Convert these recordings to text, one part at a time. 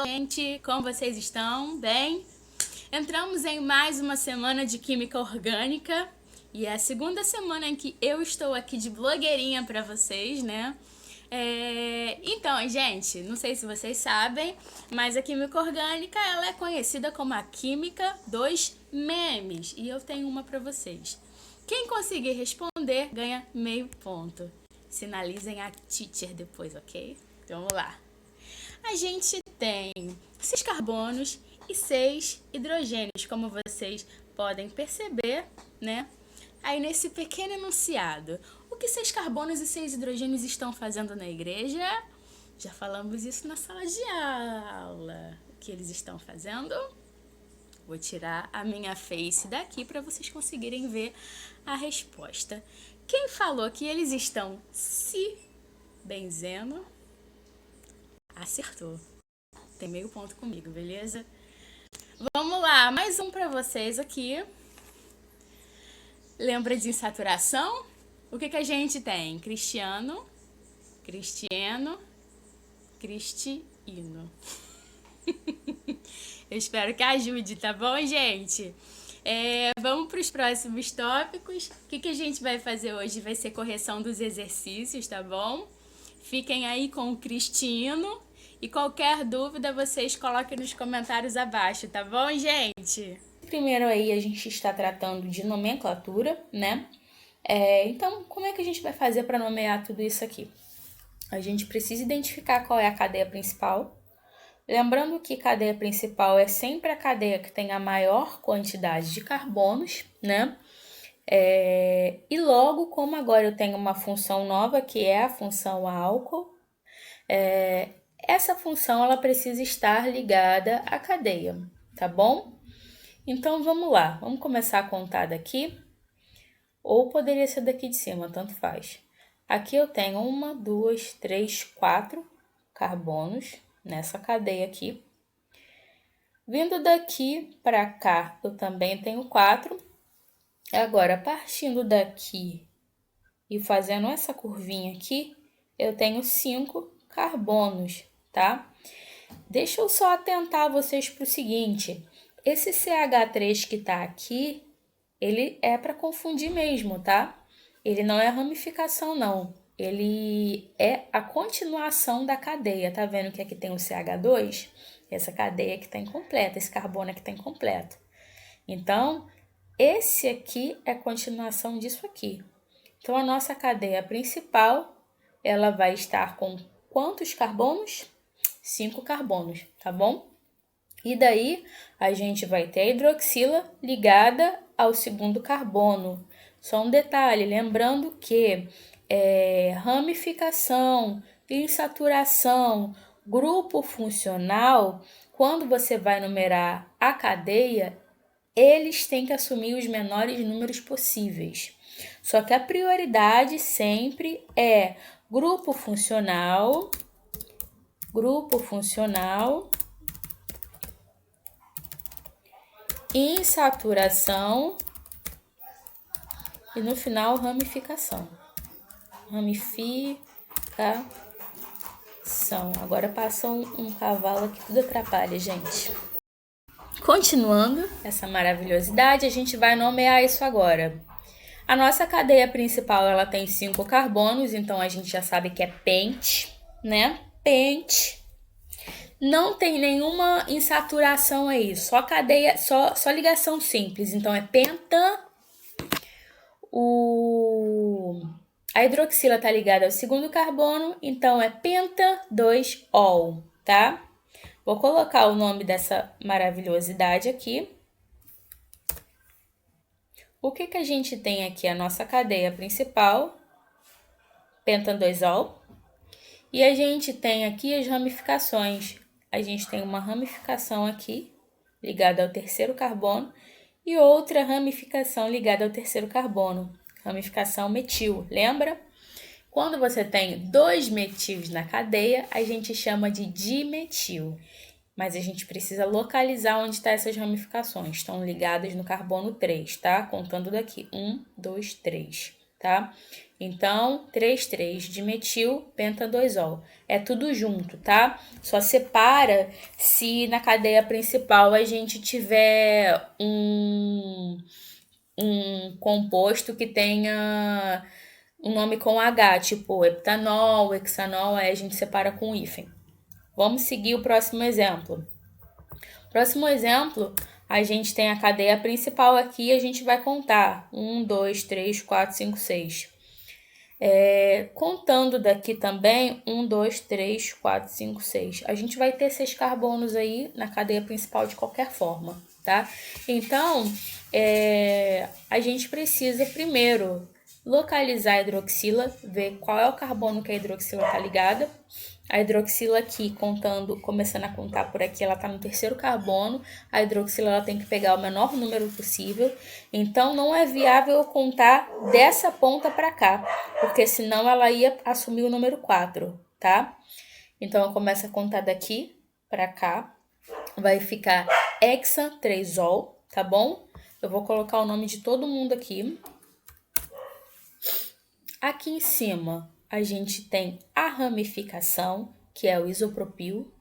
Olá, gente, como vocês estão? Bem? Entramos em mais uma semana de Química Orgânica e é a segunda semana em que eu estou aqui de blogueirinha para vocês, né? Então, gente, não sei se vocês sabem, mas a Química Orgânica ela é conhecida como a Química dos Memes e eu tenho uma para vocês. Quem conseguir responder ganha meio ponto. Sinalizem a teacher depois, ok? Então, vamos lá. A gente tem 6 carbonos e 6 hidrogênios, como vocês podem perceber, né? Aí nesse pequeno enunciado, o que 6 carbonos e 6 hidrogênios estão fazendo na igreja? Já falamos isso na sala de aula. O que eles estão fazendo? Vou tirar a minha face daqui para vocês conseguirem ver a resposta. Quem falou que eles estão se benzendo? Acertou. Tem meio ponto comigo, beleza? Vamos lá, mais um para vocês aqui. Lembra de insaturação? O que a gente tem? Cristiano, cristiano, cristino. Eu espero que ajude, tá bom, gente? Vamos para os próximos tópicos. O que a gente vai fazer hoje? Vai ser correção dos exercícios, tá bom? Fiquem aí com o Cristino. E qualquer dúvida, vocês coloquem nos comentários abaixo, tá bom, gente? Primeiro aí a gente está tratando de nomenclatura, né? Então, como é que a gente vai fazer para nomear tudo isso aqui? A gente precisa identificar qual é a cadeia principal. Lembrando que cadeia principal é sempre a cadeia que tem a maior quantidade de carbonos, né? E logo, como agora eu tenho uma função nova, que é a função álcool, essa função ela precisa estar ligada à cadeia, tá bom? Então, vamos lá. Vamos começar a contar daqui. Ou poderia ser daqui de cima, tanto faz. Aqui eu tenho 1, 2, 3, 4 carbonos nessa cadeia aqui. Vindo daqui para cá, eu também tenho 4. Agora, partindo daqui e fazendo essa curvinha aqui, eu tenho 5 carbonos, tá? Deixa eu só atentar vocês para o seguinte. Esse CH3 que tá aqui, ele é para confundir mesmo, tá? Ele não é ramificação, não. Ele é a continuação da cadeia. Tá vendo que aqui tem o CH2? Essa cadeia que está incompleta, esse carbono aqui está incompleto. Então, esse aqui é a continuação disso aqui. Então, a nossa cadeia principal, ela vai estar com quantos carbonos? 5 carbonos, tá bom? E daí, a gente vai ter a hidroxila ligada ao segundo carbono. Só um detalhe, lembrando que ramificação, insaturação, grupo funcional, quando você vai numerar a cadeia, eles têm que assumir os menores números possíveis. Só que a prioridade sempre é grupo funcional, insaturação e no final ramificação. Agora passa um cavalo aqui, tudo atrapalha, gente. Continuando essa maravilhosidade, a gente vai nomear isso agora. A nossa cadeia principal, ela tem 5 carbonos, então a gente já sabe que é pente, né? Pente. Não tem nenhuma insaturação aí, só cadeia, só ligação simples. Então é penta. A hidroxila está ligada ao segundo carbono, então é penta 2-ol, tá? Vou colocar o nome dessa maravilhosidade aqui. O que a gente tem aqui? A nossa cadeia principal, penta 2-ol. E a gente tem aqui as ramificações. A gente tem uma ramificação aqui, ligada ao terceiro carbono, e outra ramificação ligada ao terceiro carbono, ramificação metil, lembra? Quando você tem 2 metis na cadeia, a gente chama de dimetil. Mas a gente precisa localizar onde estão essas ramificações. Estão ligadas no carbono 3, tá? Contando daqui. 1, 2, 3. tá? Então, 3,3 dimetil penta-2-ol. É tudo junto, tá? Só separa se na cadeia principal a gente tiver um composto que tenha um nome com H, tipo heptanol, hexanol, aí a gente separa com hífen. Vamos seguir o próximo exemplo. Próximo exemplo, a gente tem a cadeia principal aqui e a gente vai contar 1, 2, 3, 4, 5, 6. Contando daqui também, 1, 2, 3, 4, 5, 6. A gente vai ter 6 carbonos aí na cadeia principal de qualquer forma, tá? Então, a gente precisa primeiro localizar a hidroxila, ver qual é o carbono que a hidroxila está ligada. A hidroxila aqui, começando a contar por aqui, ela está no terceiro carbono. A hidroxila ela tem que pegar o menor número possível. Então, não é viável eu contar dessa ponta para cá, porque senão ela ia assumir o número 4, tá? Então, eu começo a contar daqui para cá. Vai ficar hexan-3-ol, tá bom? Eu vou colocar o nome de todo mundo aqui. Aqui em cima, a gente tem a ramificação, que é o isopropil.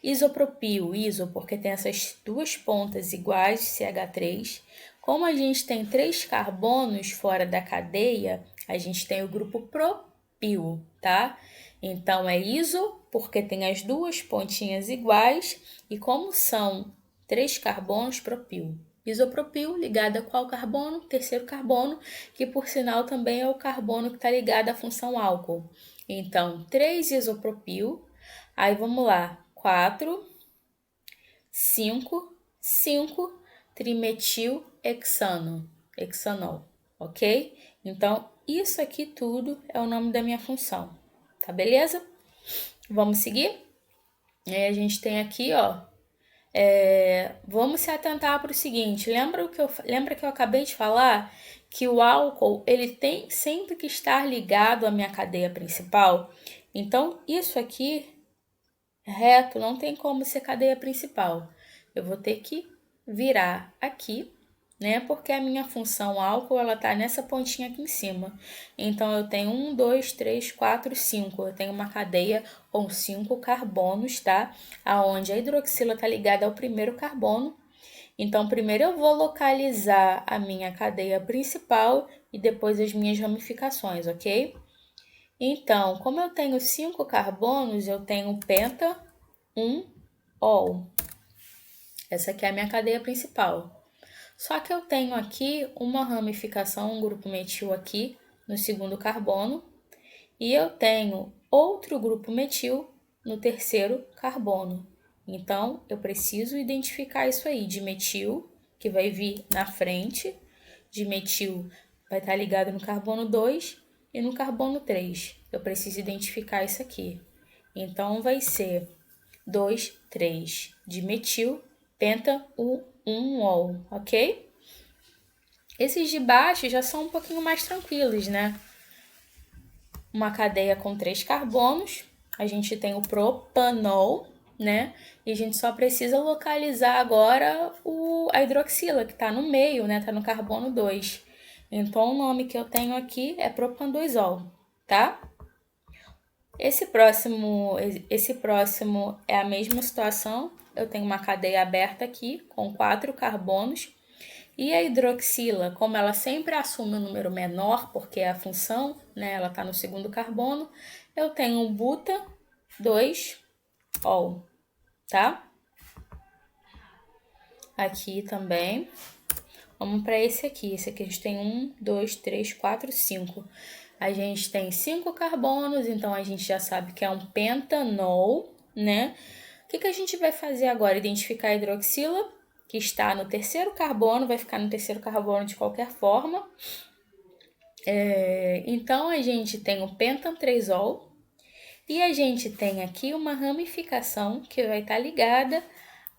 Isopropil, iso, porque tem essas duas pontas iguais, CH3. Como a gente tem 3 carbonos fora da cadeia, a gente tem o grupo propil, tá? Então, é iso, porque tem as duas pontinhas iguais. E como são 3 carbonos, propil. Isopropil ligado a qual carbono? Terceiro carbono, que por sinal também é o carbono que está ligado à função álcool. Então, 3 isopropil, aí vamos lá, 4, 5, 5 trimetil hexanol, ok? Então, isso aqui tudo é o nome da minha função, tá beleza? Vamos seguir? Aí a gente tem aqui, ó, vamos se atentar para o seguinte, lembra que eu acabei de falar que o álcool ele tem sempre que estar ligado à minha cadeia principal? Então, isso aqui reto não tem como ser cadeia principal. Eu vou ter que virar aqui, né? Porque a minha função álcool ela tá nessa pontinha aqui em cima. Então eu tenho 1, 2, 3, 4, 5. Eu tenho uma cadeia com 5 carbonos, tá? Aonde a hidroxila tá ligada ao primeiro carbono. Então primeiro eu vou localizar a minha cadeia principal e depois as minhas ramificações, ok? Então, como eu tenho 5 carbonos, eu tenho penta 1-ol. Essa aqui é a minha cadeia principal. Só que eu tenho aqui uma ramificação, um grupo metil aqui no segundo carbono, e eu tenho outro grupo metil no terceiro carbono. Então, eu preciso identificar isso aí, dimetil, que vai vir na frente, dimetil vai estar ligado no carbono 2 e no carbono 3. Eu preciso identificar isso aqui. Então, vai ser 2, 3 dimetil penta 1-ol, ok? Esses de baixo já são um pouquinho mais tranquilos, né? Uma cadeia com 3 carbonos, a gente tem o propanol, né? E a gente só precisa localizar agora a hidroxila, que tá no meio, né? Tá no carbono 2. Então, o nome que eu tenho aqui é propan-2-ol, tá? Esse próximo é a mesma situação. Eu tenho uma cadeia aberta aqui com 4 carbonos. E a hidroxila, como ela sempre assume um número menor, porque é a função, né, ela está no segundo carbono, eu tenho um buta-2-ol, tá? Aqui também. Vamos para esse aqui. Esse aqui a gente tem 1, 2, 3, 4, 5. A gente tem 5 carbonos, então a gente já sabe que é um pentanol, né? O que a gente vai fazer agora? Identificar a hidroxila, que está no terceiro carbono, vai ficar no terceiro carbono de qualquer forma. Então, a gente tem o pentan-3-ol e a gente tem aqui uma ramificação que vai estar ligada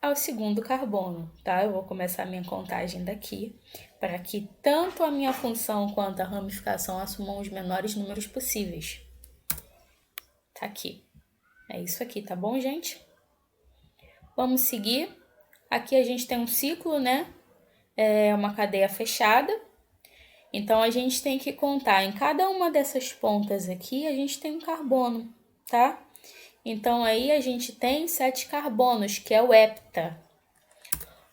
ao segundo carbono, tá? Eu vou começar a minha contagem daqui, para que tanto a minha função quanto a ramificação assumam os menores números possíveis. Tá aqui. É isso aqui, tá bom, gente? Vamos seguir. Aqui a gente tem um ciclo, né? É uma cadeia fechada. Então, a gente tem que contar em cada uma dessas pontas aqui, a gente tem um carbono, tá? Então, aí a gente tem 7 carbonos, que é o hepta.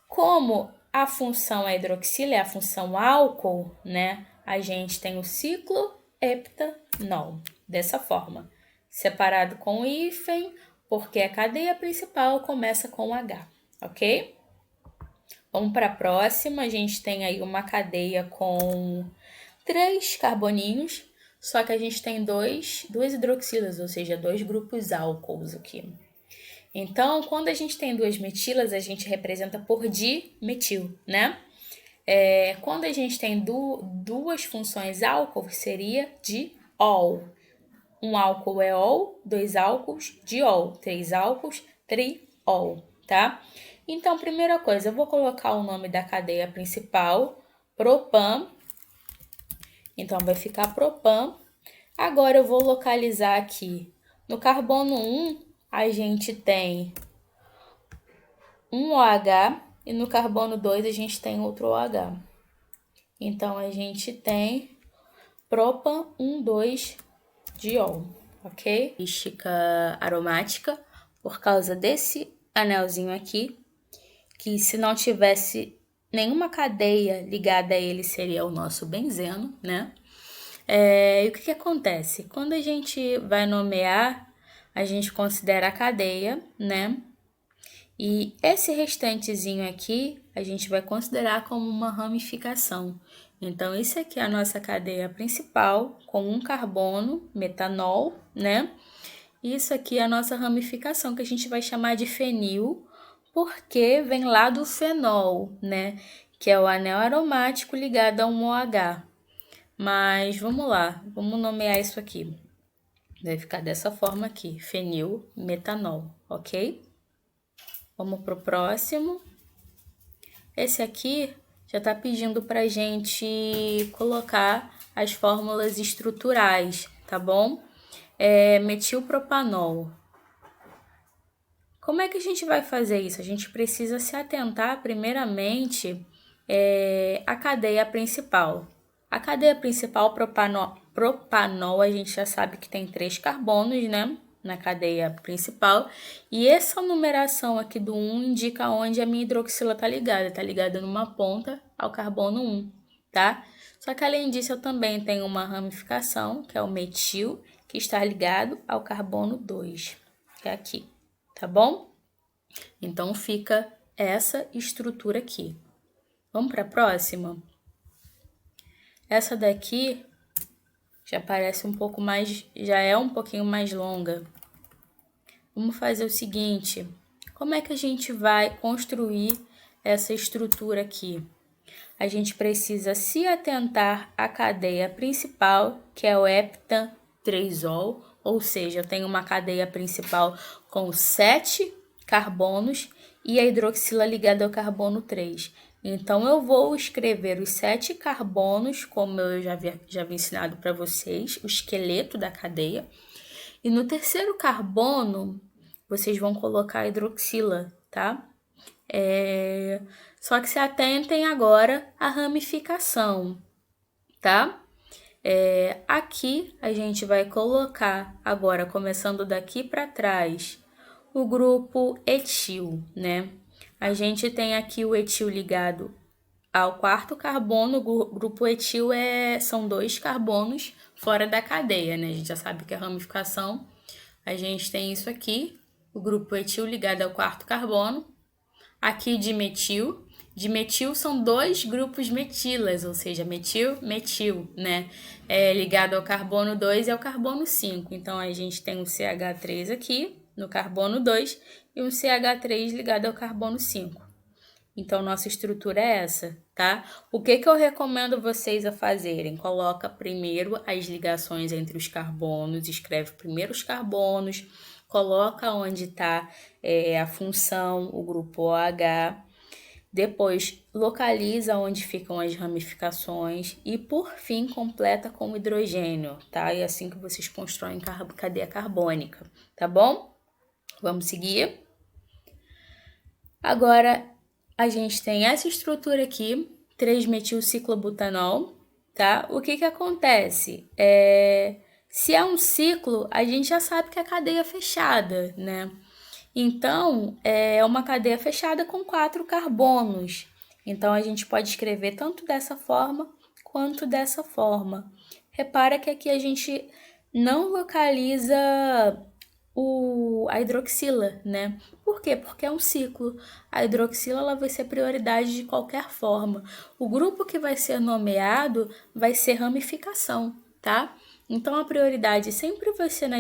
Como a função hidroxila é a função álcool, né? A gente tem o ciclo heptanol, dessa forma. Separado com hífen, porque a cadeia principal começa com H, ok? Vamos para a próxima, a gente tem aí uma cadeia com 3 carboninhos, só que a gente tem duas hidroxilas, ou seja, 2 grupos álcools aqui. Então, quando a gente tem 2 metilas, a gente representa por dimetil, né? Quando a gente tem duas funções álcool, seria diol. Um álcool é ol, 2 álcools, diol. 3 álcools, triol, tá? Então, primeira coisa, eu vou colocar o nome da cadeia principal, propan. Então, vai ficar propan. Agora, eu vou localizar aqui. No carbono 1, a gente tem um OH e no carbono 2 a gente tem outro OH. Então, a gente tem propan 1,2-diol, ok? Característica aromática, por causa desse anelzinho aqui, que se não tivesse nenhuma cadeia ligada a ele, seria o nosso benzeno, né? E o que acontece? Quando a gente vai nomear, a gente considera a cadeia, né? E esse restantezinho aqui, a gente vai considerar como uma ramificação. Então, isso aqui é a nossa cadeia principal, com um carbono, metanol, né? Isso aqui é a nossa ramificação, que a gente vai chamar de fenil, porque vem lá do fenol, né? Que é o anel aromático ligado a um OH. Mas vamos lá, vamos nomear isso aqui. Vai ficar dessa forma aqui, fenil, metanol, ok? Vamos pro próximo. Esse aqui já tá pedindo pra gente colocar as fórmulas estruturais, tá bom? Metilpropanol. Como é que a gente vai fazer isso? A gente precisa se atentar primeiramente à cadeia principal. A cadeia principal, propanol, a gente já sabe que tem 3 carbonos, né? Na cadeia principal. E essa numeração aqui do 1 indica onde a minha hidroxila tá ligada. Tá ligada numa ponta ao carbono 1, tá? Só que além disso, eu também tenho uma ramificação, que é o metil, que está ligado ao carbono 2, que é aqui, tá bom? Então, fica essa estrutura aqui. Vamos para a próxima? Essa daqui já parece um pouco mais, já é um pouquinho mais longa. Vamos fazer o seguinte, como é que a gente vai construir essa estrutura aqui? A gente precisa se atentar à cadeia principal, que é o heptan-3ol, ou seja, eu tenho uma cadeia principal com 7 carbonos e a hidroxila ligada ao carbono 3. Então, eu vou escrever os 7 carbonos, como eu já havia ensinado para vocês, o esqueleto da cadeia. E no terceiro carbono, vocês vão colocar a hidroxila, tá? Só que se atentem agora à ramificação, tá? Aqui a gente vai colocar agora, começando daqui para trás, o grupo etil, né? A gente tem aqui o etil ligado ao 4º carbono. O grupo etil são 2 carbonos fora da cadeia, né? A gente já sabe que a ramificação, a gente tem isso aqui, o grupo etil ligado ao 4º carbono. Aqui dimetil. Dimetil são 2 grupos metilas, ou seja, metil, metil, né? Ligado ao carbono 2 e ao carbono 5. Então, a gente tem um CH3 aqui no carbono 2 e um CH3 ligado ao carbono 5. Então, nossa estrutura é essa, tá? O que eu recomendo vocês a fazerem? Coloca primeiro as ligações entre os carbonos, escreve primeiro os carbonos, coloca onde está a função, o grupo OH, depois localiza onde ficam as ramificações e, por fim, completa com hidrogênio, tá? É assim que vocês constroem cadeia carbônica, tá bom? Vamos seguir? Agora, a gente tem essa estrutura aqui, 3-metilciclobutanol, tá? O que acontece? Se é um ciclo, a gente já sabe que é cadeia fechada, né? Então, é uma cadeia fechada com 4 carbonos. Então, a gente pode escrever tanto dessa forma quanto dessa forma. Repara que aqui a gente não localiza a hidroxila, né? Por quê? Porque é um ciclo. A hidroxila ela vai ser prioridade de qualquer forma. O grupo que vai ser nomeado vai ser ramificação, tá? Então, a prioridade sempre vai ser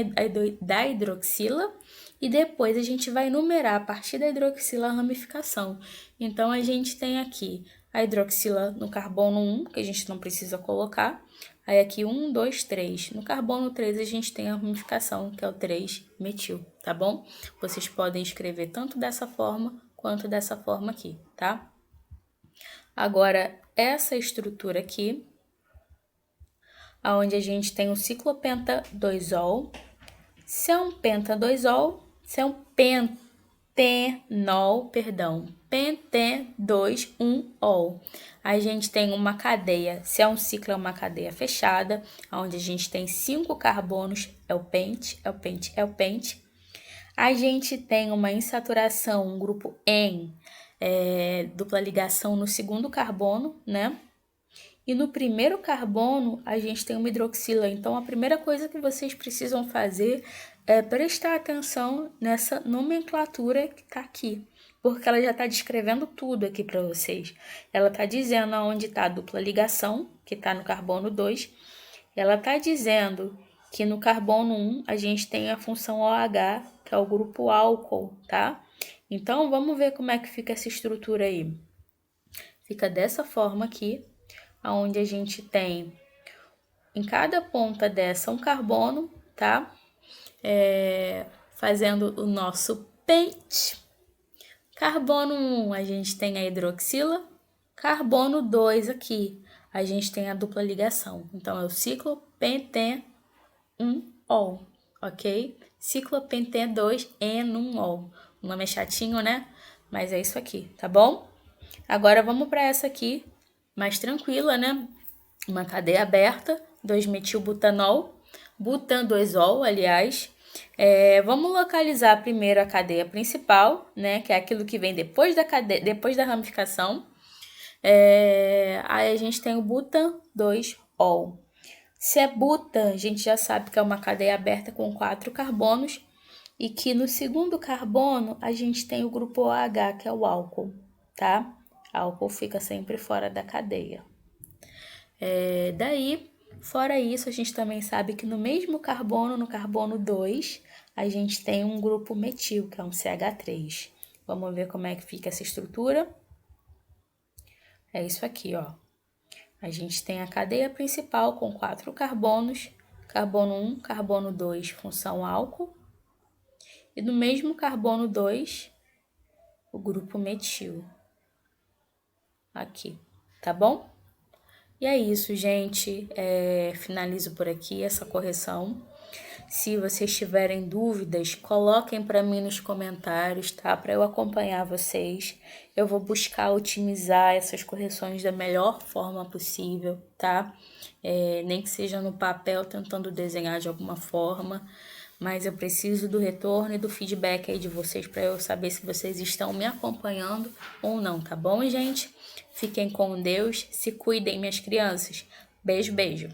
da hidroxila e depois a gente vai numerar a partir da hidroxila a ramificação. Então, a gente tem aqui a hidroxila no carbono 1, que a gente não precisa colocar. Aí aqui 1, 2, 3. No carbono 3 a gente tem a ramificação, que é o 3-metil, tá bom? Vocês podem escrever tanto dessa forma quanto dessa forma aqui, tá? Agora, essa estrutura aqui, onde a gente tem o ciclopenta-2-ol. Se é um penta-2-ol, se é um pentenol, penten-2-1-ol. A gente tem uma cadeia, se é um ciclo, é uma cadeia fechada, onde a gente tem 5 carbonos, é o pente. A gente tem uma insaturação, um grupo N, dupla ligação no segundo carbono, né? E no primeiro carbono, a gente tem uma hidroxila. Então, a primeira coisa que vocês precisam fazer é prestar atenção nessa nomenclatura que está aqui. Porque ela já está descrevendo tudo aqui para vocês. Ela está dizendo onde está a dupla ligação, que está no carbono 2. Ela está dizendo que no carbono 1 a gente tem a função OH, que é o grupo álcool, tá? Então, vamos ver como é que fica essa estrutura aí. Fica dessa forma aqui, onde a gente tem em cada ponta dessa um carbono, tá? Fazendo o nosso pente. Carbono 1, a gente tem a hidroxila. Carbono 2 aqui, a gente tem a dupla ligação. Então, é o ciclopenten-1-ol, ok? Ciclopenten-2-N-1-ol. O nome é chatinho, né? Mas é isso aqui, tá bom? Agora, vamos para essa aqui, mais tranquila, né? Uma cadeia aberta, 2-metilbutanol, butan-2-ol, aliás. Vamos localizar primeiro a cadeia principal, né? Que é aquilo que vem depois da ramificação. Aí a gente tem o butan-2-ol. Se é butan, a gente já sabe que é uma cadeia aberta com 4 carbonos e que no segundo carbono a gente tem o grupo OH, que é o álcool, tá? Álcool fica sempre fora da cadeia. Daí, fora isso, a gente também sabe que no mesmo carbono, no carbono 2, a gente tem um grupo metil, que é um CH3. Vamos ver como é que fica essa estrutura. É isso aqui, ó. A gente tem a cadeia principal com 4 carbonos, carbono 1, carbono 2, função álcool. E no mesmo carbono 2, o grupo metil. Aqui, tá bom? E é isso, gente. Finalizo por aqui essa correção. Se vocês tiverem dúvidas, coloquem para mim nos comentários, tá? Para eu acompanhar vocês. Eu vou buscar otimizar essas correções da melhor forma possível, tá? Nem que seja no papel, tentando desenhar de alguma forma. Mas eu preciso do retorno e do feedback aí de vocês para eu saber se vocês estão me acompanhando ou não, tá bom, gente? Fiquem com Deus, se cuidem, minhas crianças. Beijo, beijo.